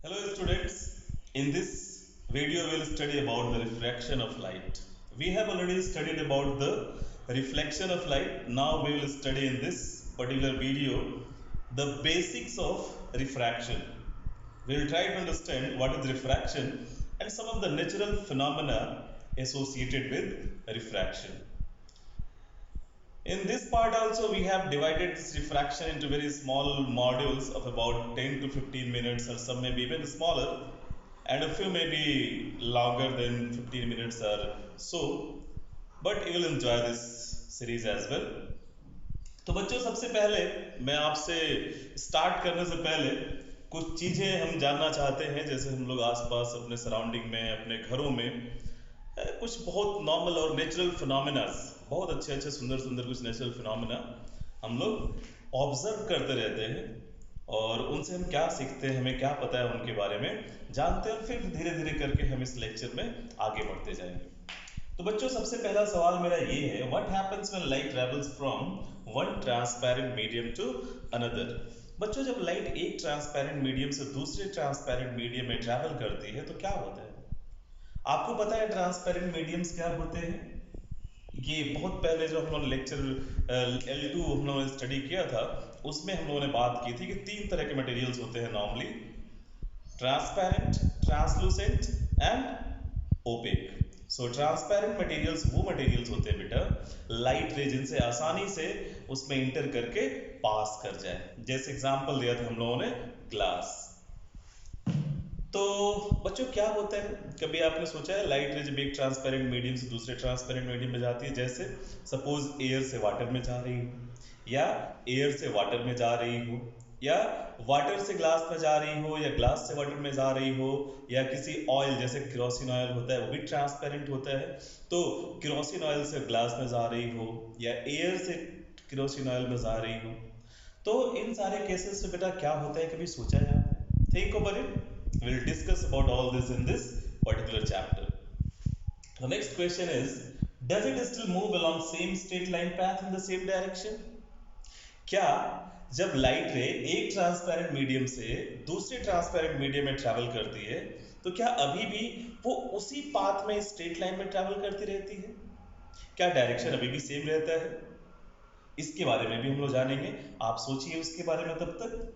Hello students, in this video we will study about the refraction of light. We have already studied about the reflection of light. Now we will study in this particular video the basics of refraction. We will try to understand what is refraction and some of the natural phenomena associated with refraction. In this part also we have divided this refraction into very small modules of about 10 to 15 minutes, or some may be even smaller, and a few may be longer than 15 minutes or so, but you will enjoy this series as well. तो बच्चों, सबसे पहले मैं आपसे start करने से पहले कुछ चीज़ें हम जानना चाहते हैं, जैसे हम लोग आसपास अपने सराउंडिंग में, अपने घरों में कुछ बहुत नॉर्मल और नेचुरल फिनोमिनास, बहुत अच्छे अच्छे सुंदर सुंदर कुछ नेचुरल फिनोमिना हम लोग ऑब्जर्व करते रहते हैं, और उनसे हम क्या सीखते हैं, हमें क्या पता है उनके बारे में जानते हैं, और फिर धीरे धीरे करके हम इस लेक्चर में आगे बढ़ते जाएंगे। तो बच्चों, सबसे पहला सवाल मेरा ये है, what happens when light travels from one transparent medium to another. बच्चों, जब लाइट एक ट्रांसपेरेंट मीडियम से दूसरे ट्रांसपेरेंट मीडियम में ट्रैवल करती है तो क्या होता है? आपको पता है ट्रांसपेरेंट मीडियम्स क्या होते हैं? ये बहुत पहले जो हम लोगों ने लेक्चर L2 हम लोगों ने स्टडी किया था, उसमें हम लोगों ने बात की थी कि तीन तरह के मटेरियल्स होते हैं normally: transparent, translucent and opaque. So transparent materials वो मटेरियल्स होते हैं बेटा, लाइट रे जिनसे आसानी से उसमें इंटर करके पास कर जाए। जैसे एग्जांपल दिया था हम लोगों ने ग्लास। तो बच्चों, क्या होता है, कभी आपने सोचा है लाइट रे जब एक ट्रांसपेरेंट मीडियम से दूसरे ट्रांसपेरेंट मीडियम में जाती है, जैसे सपोज एयर से वाटर में जा रही हो, या एयर से वाटर में जा रही हो, या वाटर से ग्लास में जा रही हो, या ग्लास से वाटर में जा रही हो, या किसी ऑयल जैसे केरोसिन ऑयल होता है वो भी ट्रांसपेरेंट होता है, तो केरोसिन ऑयल से ग्लास में जा रही हो, या एयर से केरोसिन ऑयल में जा रही हो, तो इन सारे केसेस में बेटा क्या होता है, कभी सोचा है आपने? Think over it. We'll discuss about all this in this particular chapter. The next question is, does it still move along same straight line path in the same direction? क्या जब लाइट रे एक ट्रांसपेरेंट मीडियम से दूसरे transparent medium में travel करती है, तो क्या अभी भी वो उसी पाथ में स्ट्रेट लाइन में ट्रैवल करती रहती है? क्या डायरेक्शन अभी भी सेम रहता है? इसके बारे में भी हम लोग जानेंगे, आप सोचिए उसके बारे में तब तक।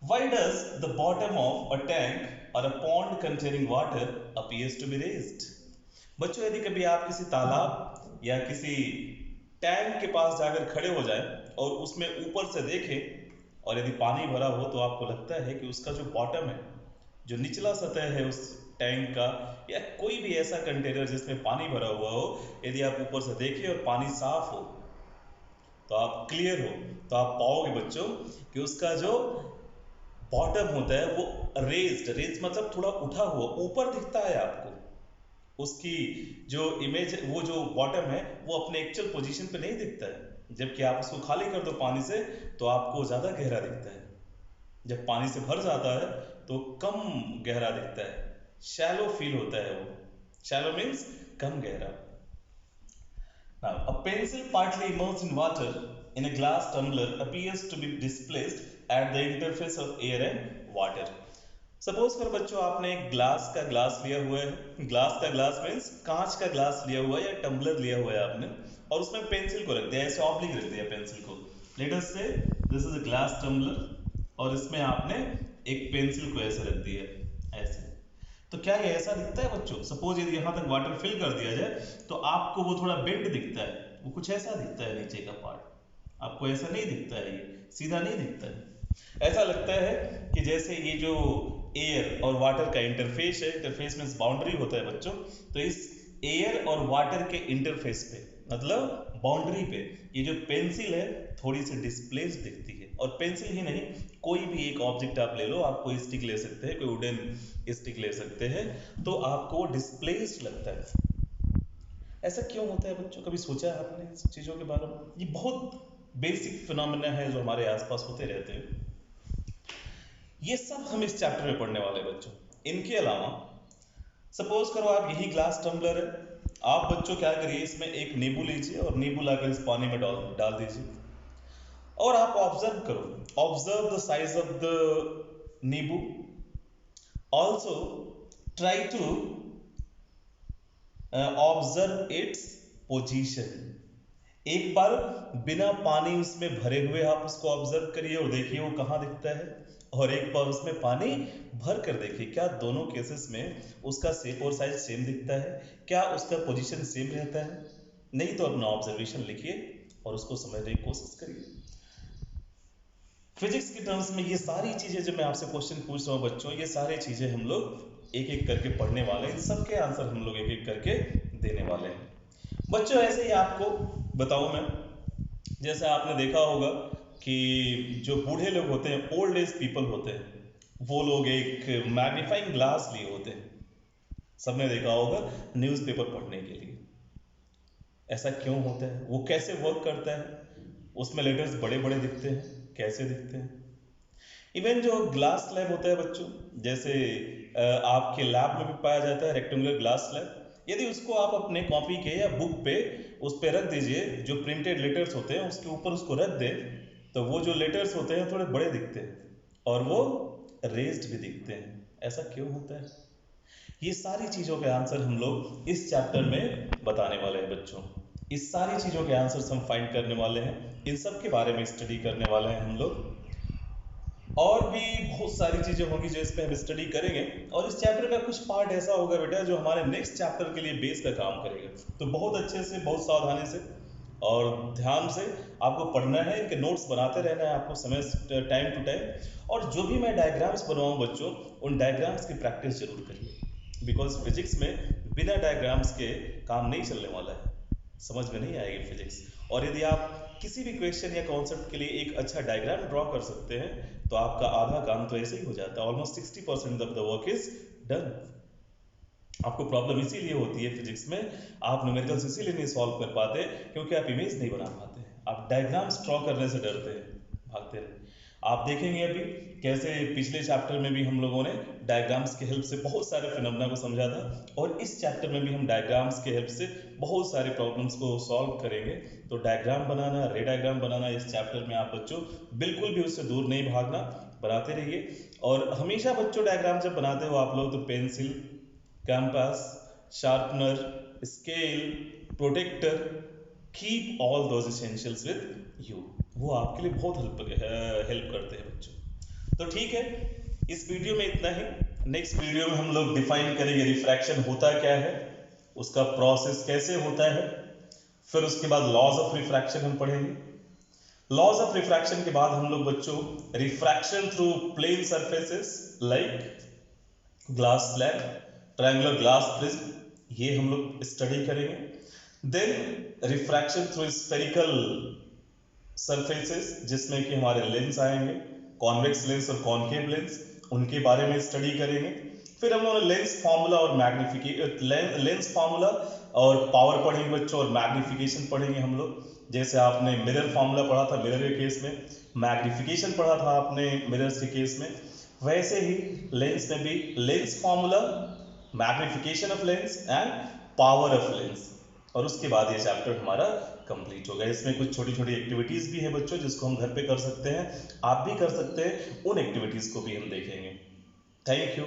Why does the bottom of a tank or a pond containing water appears to be raised? बच्चों, यदि कभी आप किसी तालाब या किसी टैंक के पास जाकर खड़े हो जाएं और उसमें ऊपर से देखें और यदि पानी भरा हो, तो आपको लगता है कि उसका जो बॉटम है, जो निचला सतह है उस टैंक का, या कोई भी ऐसा कंटेनर जिसमें पानी भरा हुआ हो, यदि आप ऊपर से देखें और पानी साफ हो, तो आप क्लियर हो, तो आप पाओगे बच्चों कि उसका जो बॉटम होता है वो रेज्ड मतलब थोड़ा उठा हुआ ऊपर दिखता है आपको। उसकी जो इमेज, वो जो बॉटम है वो अपने एक्चुअल पोजीशन पे नहीं दिखता है। जबकि आप उसको खाली कर दो पानी से तो आपको ज़्यादा गहरा दिखता है, जब पानी से भर जाता है तो कम गहरा दिखता है, शैलो फील होता है वो। शैलो मीन्स कम गहरा। Now, a pencil partly immersed in water in a glass tumbler appears to be displaced at the interface of air and water. Suppose करो बच्चों, आपने एक ग्लास लिया हुआ है, ग्लास का ग्लास मीन्स कांच का ग्लास लिया हुआ है या टम्बलर लिया हुआ है आपने, और उसमें पेंसिल को रख दिया, ऐसे ऑब्लिक रख दिया पेंसिल को। Let us say this is a glass tumbler, और इसमें आपने एक पेंसिल को ऐसे रख दिया, ऐसे। तो क्या ये ऐसा दिखता है बच्चों? सपोज यदि यहाँ तक वाटर फिल कर दिया जाए तो आपको वो थोड़ा बेंड दिखता है, वो कुछ ऐसा दिखता है, नीचे का पार्ट आपको ऐसा नहीं दिखता है, ये सीधा नहीं दिखता है। ऐसा लगता है कि जैसे ये जो एयर और वाटर का इंटरफेस है, इंटरफेस मींस बाउंड्री होता है बच्चों, तो इस एयर और वाटर के इंटरफेस पे, मतलब बाउंड्री पे, ये जो पेंसिल है थोड़ी सी डिस्प्लेस दिखती है। और पेंसिल ही नहीं, कोई भी एक ऑब्जेक्ट आप ले लो, आप कोई स्टिक ले सकते हैं, कोई वुडन स्टिक ले सकते हैं, तो आपको डिस्प्लेस्ड लगता है। ऐसा क्यों होता है बच्चों? कभी सोचा है आपने इस चीज़ों के बारे में? ये बहुत बेसिक फिनोमेना है जो हमारे आसपास होते रहते हैं। ये सब हम इस चैप्टर में पढ़ने वाले हैं बच्चों। इनके अलावा सपोज करो आप यही ग्लास टम्बलर है, आप बच्चों क्या करिए, इसमें एक नींबू लीजिए और नींबू लाकर इस पानी में डाल दीजिए, और आप ऑब्जर्व करो, observe the size of the nimbu. Also try to observe its position. एक बार बिना पानी उसमें भरे हुए आप उसको ऑब्जर्व करिए और देखिए वो कहाँ दिखता है, और एक बार उसमें पानी भर कर देखिए क्या दोनों केसेस में उसका शेप और साइज सेम दिखता है, क्या उसका पोजीशन सेम रहता है। नहीं तो अपना ऑब्जर्वेशन लिखिए और उसको समझने की कोशिश करिए। फिजिक्स की टर्म्स में ये सारी चीजें जो मैं आपसे क्वेश्चन पूछ रहा हूँ बच्चों, ये सारी चीजें हम लोग एक एक करके पढ़ने वाले हैं, इन सबके आंसर हम लोग एक एक करके देने वाले हैं बच्चों। ऐसे ही आपको बताऊं मैं, जैसे आपने देखा होगा कि जो बूढ़े लोग होते हैं, ओल्ड एज पीपल होते हैं, वो लोग एक मैग्नीफाइंग ग्लास लिए होते हैं, सबने देखा होगा न्यूज़पेपर पढ़ने के लिए। ऐसा क्यों होता है, वो कैसे वर्क करता है, उसमें लेटर्स बड़े बड़े दिखते हैं, कैसे दिखते हैं। इवन जो ग्लास स्लैब होता है बच्चों, जैसे आपके लैब में भी पाया जाता है रेक्टेंगुलर ग्लास स्लैब, यदि उसको आप अपने कॉपी के या बुक पे उस पे रख दीजिए, जो प्रिंटेड लेटर्स होते हैं उसके ऊपर उसको रख दें, तो वो जो लेटर्स होते हैं थोड़े बड़े दिखते हैं और वो रेज्ड भी दिखते हैं। ऐसा क्यों होता है? ये सारी चीज़ों के आंसर हम लोग इस चैप्टर में बताने वाले हैं बच्चों। इस सारी चीज़ों के आंसर्स हम फाइंड करने वाले हैं, इन सब के बारे में स्टडी करने वाले हैं हम लोग। और भी बहुत सारी चीजें होंगी जो इस पे हम स्टडी करेंगे, और इस चैप्टर का कुछ पार्ट ऐसा होगा बेटा जो हमारे नेक्स्ट चैप्टर के लिए बेस का काम करेगा। तो बहुत अच्छे से, बहुत सावधानी से और ध्यान से आपको पढ़ना है, इनके नोट्स बनाते रहना है आपको समय टाइम टू टाइम। और जो भी मैं डायग्राम्स बनवाऊँ बच्चों, उन डायग्राम्स की प्रैक्टिस जरूर करिए, बिकॉज फिजिक्स में बिना डायग्राम्स के काम नहीं चलने वाला है, समझ में नहीं आएगी फिजिक्स। और यदि आप किसी भी क्वेश्चन या कॉन्सेप्ट के लिए एक अच्छा डायग्राम ड्रॉ कर सकते हैं तो आपका आधा काम तो ऐसे ही हो जाता है, almost 60% of the work is done. आपको प्रॉब्लम इसीलिए होती है फिजिक्स में, आप न्यूमेरिकल्स इसीलिए नहीं सॉल्व कर पाते क्योंकि आप इमेज नहीं बना पाते, आप डायग्राम्स ड्रॉ करने से डरते हैं, भागते हैं। आप देखेंगे अभी कैसे पिछले चैप्टर में भी हम लोगों ने डायग्राम्स के हेल्प से बहुत सारे फिनोमेना को समझा था, और इस चैप्टर में भी हम डायग्राम्स के हेल्प से बहुत सारे प्रॉब्लम्स को सॉल्व करेंगे। तो डायग्राम बनाना, रे डायग्राम बनाना इस चैप्टर में आप बच्चों बिल्कुल भी उससे दूर नहीं भागना, बनाते रहिए। और हमेशा बच्चों डायग्राम जब बनाते हो आप लोग तो pencil, compass, sharpener, scale, protractor, keep all those essentials with you, वो आपके लिए बहुत हेल्प करते हैं बच्चों। तो ठीक है, इस वीडियो में इतना ही। नेक्स्ट वीडियो में हम लोग डिफाइन करेंगे रिफ्रैक्शन होता क्या है, उसका प्रोसेस कैसे होता है, फिर उसके बाद लॉज ऑफ रिफ्रैक्शन हम पढ़ेंगे। लॉज ऑफ रिफ्रैक्शन के बाद हम लोग बच्चों refraction through plane surfaces like glass slab, triangular glass prism, ये हम लोग स्टडी करेंगे। Then refraction through spherical surfaces, जिसमें कि हमारे लेंस आएंगे, कॉन्वेक्स लेंस और कॉनकेव लेंस, उनके बारे में स्टडी करेंगे। फिर हम लोग लेंस फार्मूला और लेंस फार्मूला और पावर पढ़ेंगे बच्चों, और मैग्निफिकेशन पढ़ेंगे हम लोग। जैसे आपने मिरर फार्मूला पढ़ा था मिरर के केस में, मैग्निफिकेशन पढ़ा था आपने मिरर्स के केस में, वैसे ही लेंस में भी lens formula, magnification of lens and power of lens. और उसके बाद ये चैप्टर हमारा कंप्लीट होगा। इसमें कुछ छोटी छोटी एक्टिविटीज भी हैं बच्चों जिसको हम घर पे कर सकते हैं, आप भी कर सकते हैं, उन एक्टिविटीज को भी हम देखेंगे। Thank you.